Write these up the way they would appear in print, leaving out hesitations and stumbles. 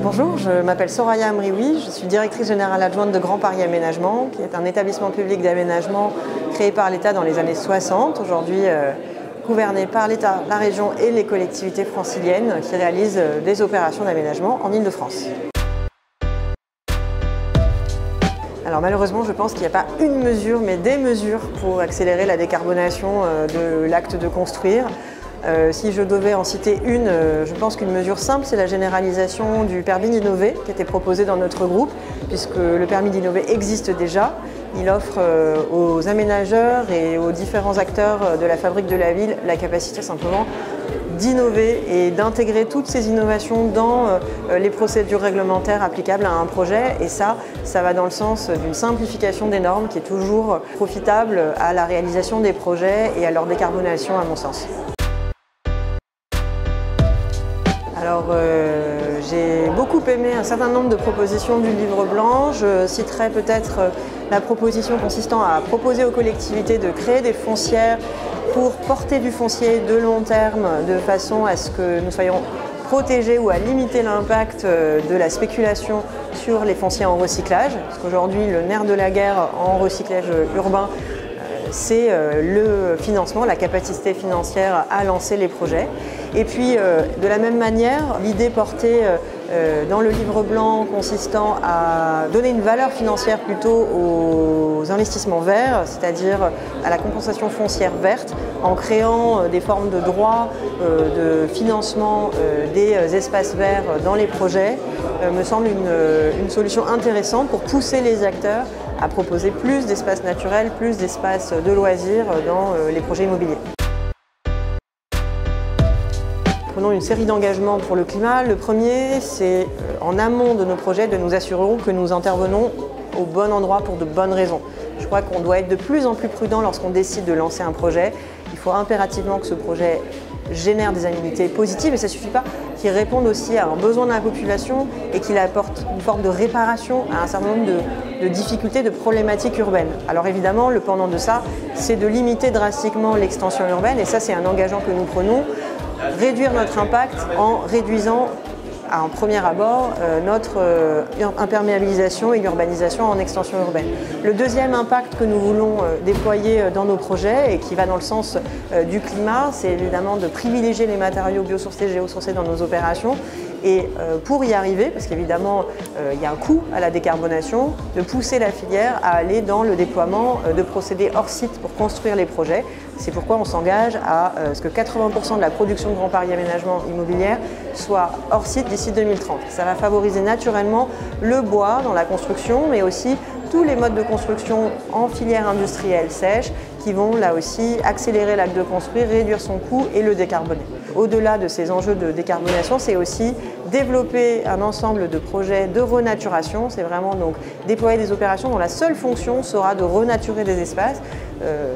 Bonjour, je m'appelle Soraya Amrioui, je suis directrice générale adjointe de Grand Paris Aménagement, qui est un établissement public d'aménagement créé par l'État dans les années 60, aujourd'hui gouverné par l'État, la région et les collectivités franciliennes qui réalisent des opérations d'aménagement en Île-de-France. Alors malheureusement, je pense qu'il n'y a pas une mesure, mais des mesures pour accélérer la décarbonation de l'acte de construire. Si je devais en citer une, je pense qu'une mesure simple, c'est la généralisation du permis d'innover qui a été proposé dans notre groupe, puisque le permis d'innover existe déjà. Il offre aux aménageurs et aux différents acteurs de la fabrique de la ville la capacité simplement d'innover et d'intégrer toutes ces innovations dans les procédures réglementaires applicables à un projet. Et ça va dans le sens d'une simplification des normes qui est toujours profitable à la réalisation des projets et à leur décarbonation, à mon sens. Alors, j'ai beaucoup aimé un certain nombre de propositions du livre blanc. Je citerai peut-être la proposition consistant à proposer aux collectivités de créer des foncières pour porter du foncier de long terme de façon à ce que nous soyons protégés ou à limiter l'impact de la spéculation sur les fonciers en recyclage. Parce qu'aujourd'hui, le nerf de la guerre en recyclage urbain, c'est le financement, la capacité financière à lancer les projets. Et puis, de la même manière, l'idée portée dans le livre blanc consistant à donner une valeur financière plutôt aux investissements verts, c'est-à-dire à la compensation foncière verte, en créant des formes de droits de financement des espaces verts dans les projets, me semble une solution intéressante pour pousser les acteurs à proposer plus d'espaces naturels, plus d'espaces de loisirs dans les projets immobiliers. Prenons une série d'engagements pour le climat. Le premier, c'est en amont de nos projets de nous assurer que nous intervenons au bon endroit pour de bonnes raisons. Je crois qu'on doit être de plus en plus prudent lorsqu'on décide de lancer un projet. Il faut impérativement que ce projet génère des aménités positives et ça ne suffit pas, qu'il réponde aussi à un besoin de la population et qu'il apporte une forme de réparation à un certain nombre de difficultés, de problématiques urbaines. Alors évidemment, le pendant de ça, c'est de limiter drastiquement l'extension urbaine et ça c'est un engagement que nous prenons, réduire notre impact en réduisant à un premier abord notre imperméabilisation et l'urbanisation en extension urbaine. Le deuxième impact que nous voulons déployer dans nos projets et qui va dans le sens du climat, c'est évidemment de privilégier les matériaux biosourcés, géosourcés dans nos opérations. Et pour y arriver, parce qu'évidemment il y a un coût à la décarbonation, de pousser la filière à aller dans le déploiement de procédés hors site pour construire les projets. C'est pourquoi on s'engage à ce que 80% de la production de Grand Paris Aménagement immobilière soit hors site d'ici 2030. Ça va favoriser naturellement le bois dans la construction, mais aussi tous les modes de construction en filière industrielle sèche qui vont là aussi accélérer l'acte de construire, réduire son coût et le décarboner. Au-delà de ces enjeux de décarbonation, c'est aussi développer un ensemble de projets de renaturation. C'est vraiment donc déployer des opérations dont la seule fonction sera de renaturer des espaces,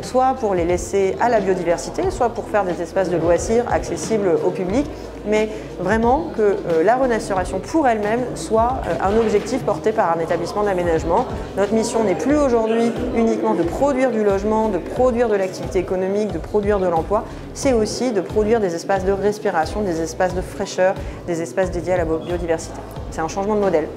soit pour les laisser à la biodiversité, soit pour faire des espaces de loisirs accessibles au public, mais vraiment que la renaturation pour elle-même soit un objectif porté par un établissement d'aménagement. Notre mission n'est plus aujourd'hui uniquement de produire du logement, de produire de l'activité économique, de produire de l'emploi, c'est aussi de produire des espaces de respiration, des espaces de fraîcheur, des espaces dédiés à la biodiversité. C'est un changement de modèle.